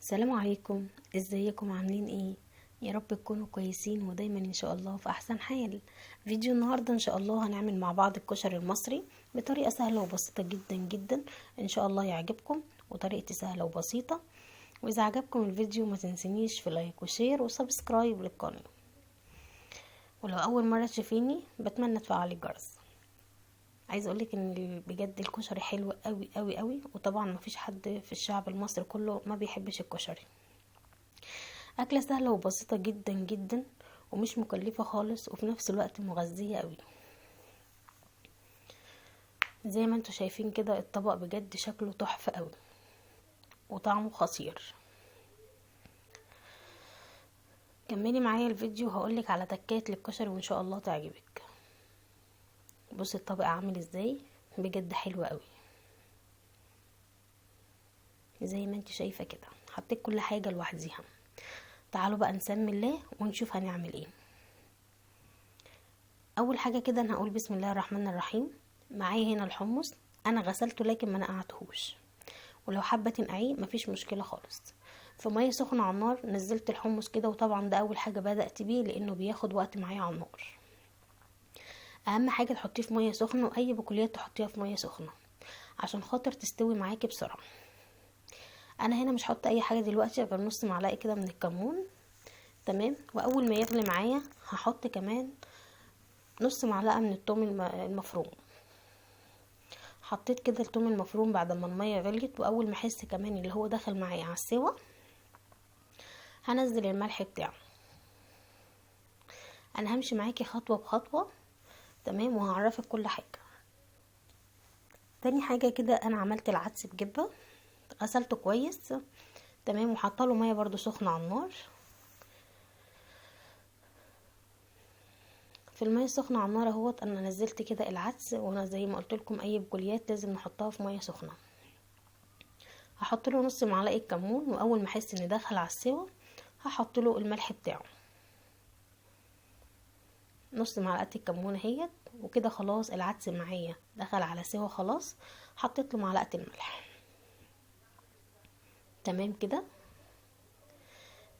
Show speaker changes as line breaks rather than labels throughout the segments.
السلام عليكم. ازيكم عاملين ايه؟ يا رب تكونوا كويسين ودايما ان شاء الله في احسن حال. فيديو النهارده ان شاء الله هنعمل مع بعض الكشري المصري بطريقه سهله وبسيطه جدا جدا. ان شاء الله يعجبكم وطريقتي سهله وبسيطه. واذا عجبكم الفيديو ما تنسونيش في لايك وشير وسبسكرايب للقناه. ولو اول مره تشوفيني بتمنى تفعلي الجرس. عايزه اقولك ان بجد الكشري حلو قوي قوي قوي، وطبعا مفيش حد في الشعب المصري كله ما بيحبش الكشري. اكله سهله وبسيطه جدا جدا ومش مكلفه خالص، وفي نفس الوقت مغذيه قوي. زي ما انتوا شايفين كده الطبق بجد شكله تحفه قوي وطعمه خطير. كملي معايا الفيديو هقولك على تكات للكشري وان شاء الله تعجبك. بصي الطبق عامل ازاي، بجد حلو قوي. زي ما انت شايفه كده حطيت كل حاجه لوحديها. تعالوا بقى نسمي الله ونشوف هنعمل ايه. اول حاجه كده انا هقول بسم الله الرحمن الرحيم. معايا هنا الحمص، انا غسلته لكن ما نقعتهوش، ولو حابه تنقعيه مفيش مشكله خالص. في ميه سخنه على النار نزلت الحمص كده، وطبعا ده اول حاجه بدات بيه لانه بياخد وقت معايا على النار. اهم حاجه تحطيه في ميه سخنه، واي بقوليات تحطيها في ميه سخنه عشان خاطر تستوي معاكي بسرعه. انا هنا مش هحط اي حاجه دلوقتي غير نص معلقه كده من الكمون. تمام. واول ما يغلي معايا هحط كمان نص معلقه من الثوم المفروم. حطيت كده الثوم المفروم بعد ما الميه غليت، واول ما احس كمان اللي هو دخل معايا على السوا هنزل الملح بتاعه. انا همشي معاكي خطوه بخطوه، تمام، وهعرفك كل حاجه. تاني حاجه كده انا عملت العدس بجبه، غسلته كويس، تمام، وحاطه له ميه برده سخنه على النار. في الميه السخنه على النار اهوت انا نزلت كده العدس، وانا زي ما قلت لكم اي بقوليات لازم نحطها في ميه سخنه. هحط له نص معلقه كمون، واول ما احس ان دخل على السوا هحط له الملح بتاعه. نص معلقه الكمون اهيت، وكده خلاص العدس معايا دخل على سوا خلاص. حطيت له معلقه الملح. تمام كده.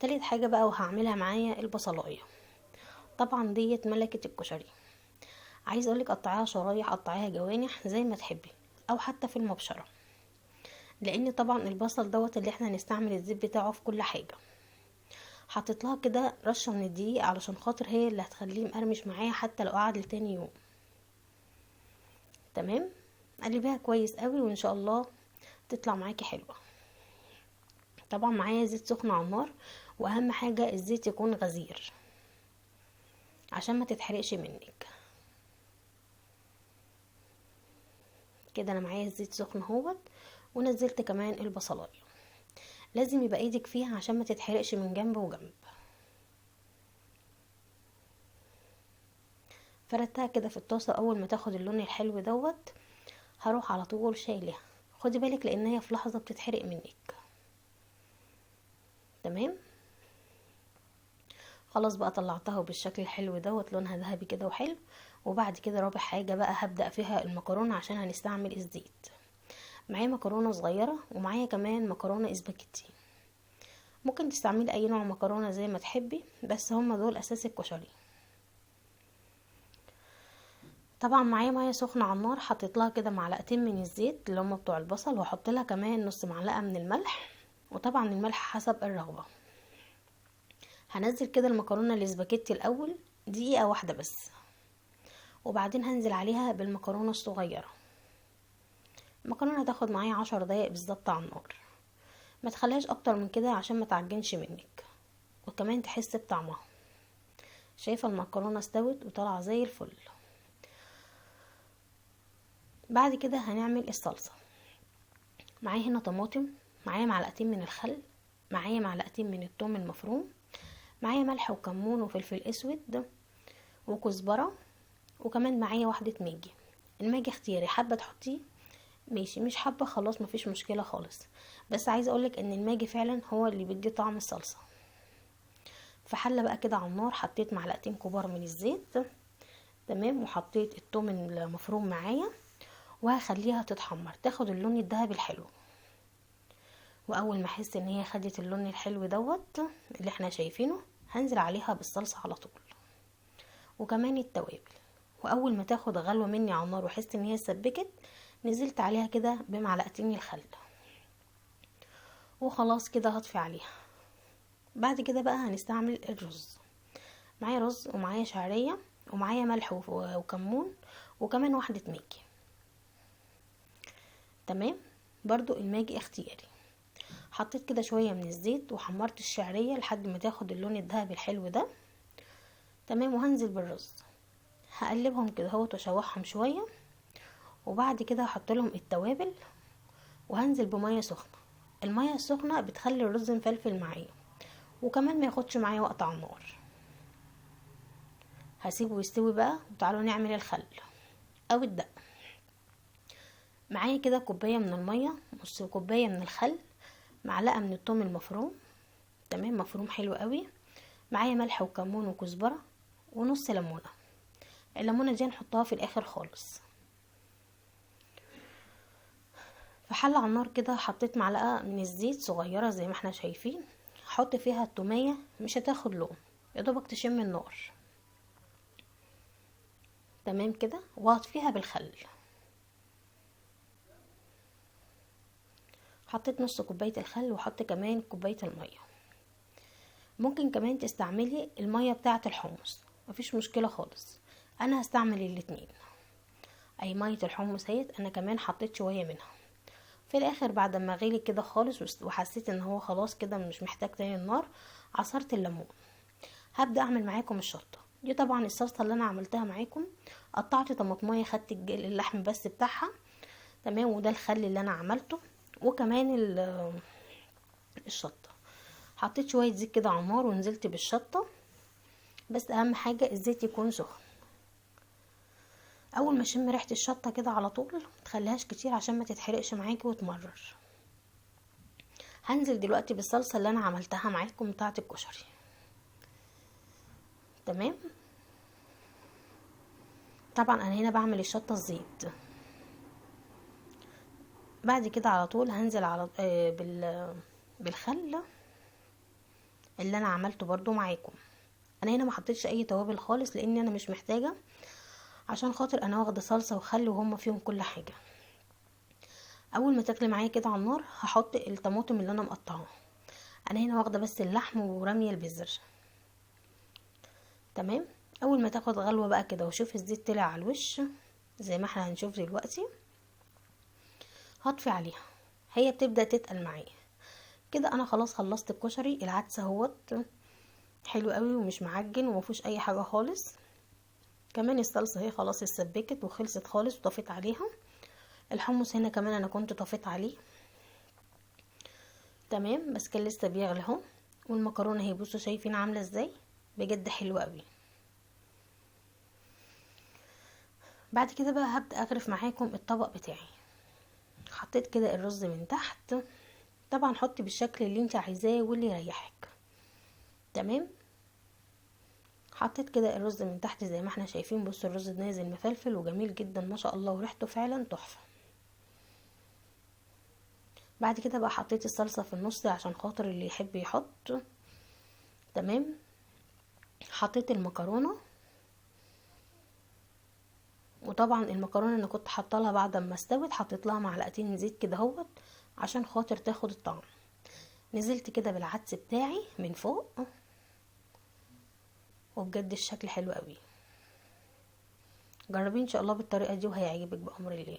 تالت حاجه بقى وهعملها معايا البصلايه. طبعا ديت ملكه الكشري. عايزه اقولك قطعيها شرايح، قطعيها جوانح زي ما تحبي، او حتى في المبشره، لان طبعا البصل دوت اللي احنا هنستعمل الزيت بتاعه في كل حاجه. حطيت لها كده رشه من الدقيق علشان خاطر هي اللي هتخليه مقرمش معايا حتى لو قعد لتاني يوم. تمام. قلبيها كويس قوي وان شاء الله تطلع معاكي حلوه. طبعا معايا زيت سخن على النار، واهم حاجه الزيت يكون غزير عشان ما تتحرقش منك. كده انا معايا الزيت سخن اهوت، ونزلت كمان البصلايه. لازم يبقى ايدك فيها عشان ما تتحرقش من جنب وجنب. فردتها كده في الطاسه، اول ما تاخد اللون الحلو دوت هروح على طول شايلها. خدي بالك لان هي في لحظه بتتحرق منك. تمام. خلاص بقى طلعتها بالشكل الحلو دوت، لونها ذهبي كده وحلو. وبعد كده رابع حاجه بقى هبدا فيها المكرونه عشان هنستعمل الزيت. معايا مكرونه صغيره، ومعايا كمان مكرونه اسباجيتي. ممكن تستعملي اي نوع مكرونه زي ما تحبي، بس هما دول اساس الكشري. طبعا معايا ميه سخنه على النار، حطيت لها كده معلقتين من الزيت اللي هما بتوع البصل، واحط لها كمان نص معلقه من الملح، وطبعا الملح حسب الرغبه. هنزل كده المكرونه الاسباجيتي الاول دقيقه واحده بس، وبعدين هنزل عليها بالمكرونه الصغيره. المكرونه هتاخد معايا 10 دقايق بالظبط على النار. ما تخليهاش اكتر من كده عشان ما تعجنش منك، وكمان تحس بطعمها. شايفه المكرونه استوت وطالعه زي الفل. بعد كده هنعمل الصلصه. معايا هنا طماطم، معايا معلقتين من الخل، معايا معلقتين من الثوم المفروم، معايا ملح وكمون وفلفل اسود وكزبره، وكمان معايا واحده ماجي. الماجي اختياري، حابه تحطيه ماشي، مش حابه خلاص مفيش مشكله خالص. بس عايزه اقولك ان الماجي فعلا هو اللي بيدي طعم الصلصه. في حله بقى كده على النار حطيت معلقتين كبار من الزيت، تمام، وحطيت الثوم المفروم معايا، وهخليها تتحمر تاخد اللون الذهبي الحلو. واول ما احس ان هي خدت اللون الحلو دوت اللي احنا شايفينه، هنزل عليها بالصلصة على طول وكمان التوابل. واول ما تاخد غلوة مني على النار واحس ان هي سبكت، نزلت عليها كده بمعلقتين الخل وخلاص كده هطفي عليها. بعد كده بقى هنستعمل الرز. معايا رز ومعايا شعرية ومعايا ملح وكمون وكمان واحدة ماجي. تمام. برضو الماجي اختياري. حطيت كده شوية من الزيت وحمرت الشعرية لحد ما تاخد اللون الذهبي الحلو ده. تمام. وهنزل بالرز، هقلبهم كده اهوت واشوحهم شوية، وبعد كده هحط لهم التوابل وهنزل بمية سخنة. المية السخنة بتخلي الرز مفلفل معايا وكمان ما ياخدش معايا وقت على النار. هسيبه يستوي بقى وتعالوا نعمل الخل او الدقة. معايا كده كوباية من المية، نص كوباية من الخل، معلقة من الثوم المفروم. تمام. مفروم حلو قوي. معايا ملح وكمون وكزبرة ونص ليمونة. الليمونة دي نحطها في الاخر خالص. في حلة على النار كده حطيت معلقة من الزيت صغيرة زي ما احنا شايفين. هحط فيها التومية، مش هتاخد لون، يا دوبك تشم النار. تمام كده. وهطفيها بالخل. حطيت نص كوباية الخل وحط كمان كوباية المية. ممكن كمان تستعملي المية بتاعة الحمص، مفيش مشكلة خالص. انا هستعمل الاتنين. اي مية الحمص اهيت انا كمان حطيت شوية منها. في الاخر بعد ما غلي كده خالص وحسيت ان هو خلاص كده مش محتاج تاني النار، عصرت الليمون. هبدأ اعمل معاكم الشطة دي. طبعا الصلصة اللي انا عملتها معاكم، قطعت طماطمية، خدت اللحم بس بتاعها. تمام. وده الخل اللي انا عملته وكمان الشطة. حطيت شوية زيت كده على النار ونزلت بالشطة، بس اهم حاجة الزيت يكون سخن. اول ما اشم ريحة الشطة كده على طول، متخليهاش كتير عشان ما تتحرقش معاكي وتمرر. هنزل دلوقتي بالصلصة اللي انا عملتها معاكم بتاعة الكشري. تمام. طبعا انا هنا بعمل الشطة الزيت. بعد كده على طول هنزل على بالخل اللي انا عملته برضو معاكم. انا هنا ما حطيتش اي توابل خالص لان انا مش محتاجة، عشان خاطر انا واخده صلصة وخل وهم فيهم كل حاجة. اول ما تغلي معايا كده على النار هحط الطماطم اللي انا مقطعاها. انا هنا واخده بس اللحم ورميه البذر. تمام. اول ما تاخد غلوه بقى كده وشوف الزيت طلع على الوش زي ما احنا هنشوف دلوقتي، هطفي عليها. هي بتبدا تتقل معايا كده. انا خلاص خلصت الكشري. العدس اهوت حلو قوي ومش معجن ومفيهوش اي حاجه خالص. كمان الصلصه هي خلاص اتسبكت وخلصت خالص وطفيت عليها. الحمص هنا كمان انا كنت طفيت عليه. تمام. بس كان لسه بيغلي اهو. والمكرونه اهي بصوا شايفين عامله ازاي، بجد حلوه قوي. بعد كده بقى هبدا اغرف معاكم الطبق بتاعي. حطيت كده الرز من تحت. طبعا حطي بالشكل اللي انت عايزاه واللي يريحك. تمام. حطيت كده الرز من تحت زي ما احنا شايفين. بصوا الرز نازل مفلفل وجميل جدا ما شاء الله، وريحته فعلا تحفه. بعد كده بقى حطيت الصلصه في النص عشان خاطر اللي يحب يحط. تمام. حطيت المكرونه. وطبعا المكرونه انا كنت حاطه لها بعد ما استوت، حطيت لها معلقتين زيت كده اهوت عشان خاطر تاخد الطعم. نزلت كده بالعدس بتاعي من فوق، وبجد الشكل حلو قوي. جربيه ان شاء الله بالطريقه دي وهيعجبك بامر الله.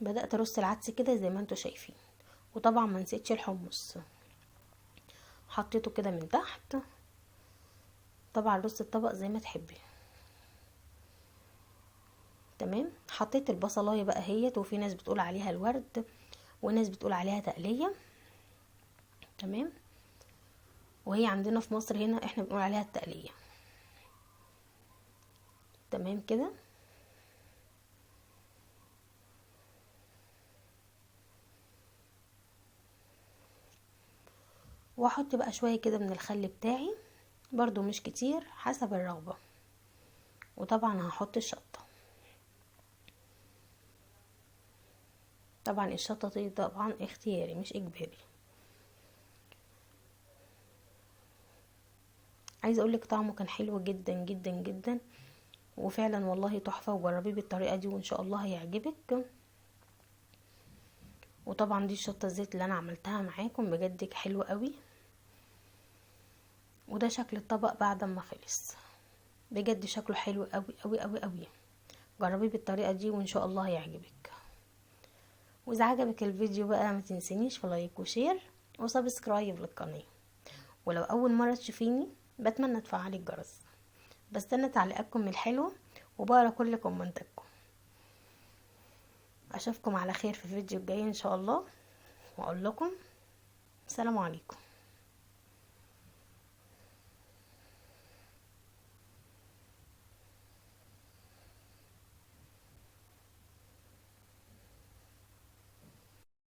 بدات ارص العدس كده زي ما انتوا شايفين. وطبعا ما نسيتش الحمص، حطيته كده من تحت. طبعا رص الطبق زي ما تحبي. تمام. حطيت البصلايه بقى هيت، وفي ناس بتقول عليها الورد وناس بتقول عليها تقليه. تمام. وهي عندنا في مصر هنا احنا بنقول عليها التقليه. تمام كده. واحط بقى شويه كده من الخل بتاعي، برضو مش كتير حسب الرغبه. وطبعا هحط الشطه. طبعا الشطة دي طبعا اختياري مش اجباري. عايزه اقولك طعمه كان حلو جدا جدا جدا، وفعلا والله تحفه، وجربيه بالطريقه دي وان شاء الله هيعجبك. وطبعا دي الشطه الزيت اللي انا عملتها معاكم بجد حلوه قوي. وده شكل الطبق بعد ما خلص، بجد شكله حلو قوي قوي قوي قوي. جربيه بالطريقه دي وان شاء الله هيعجبك. واذا عجبك الفيديو بقى ما تنسينيش في لايك وشير وسبسكرايب للقناه. ولو اول مره تشوفيني بتمنى تفعلي الجرس. بستنى تعليقاتكم الحلوه وبقرا كل كومنتاتكم. اشوفكم على خير في الفيديو الجاي ان شاء الله، واقول لكم السلام عليكم.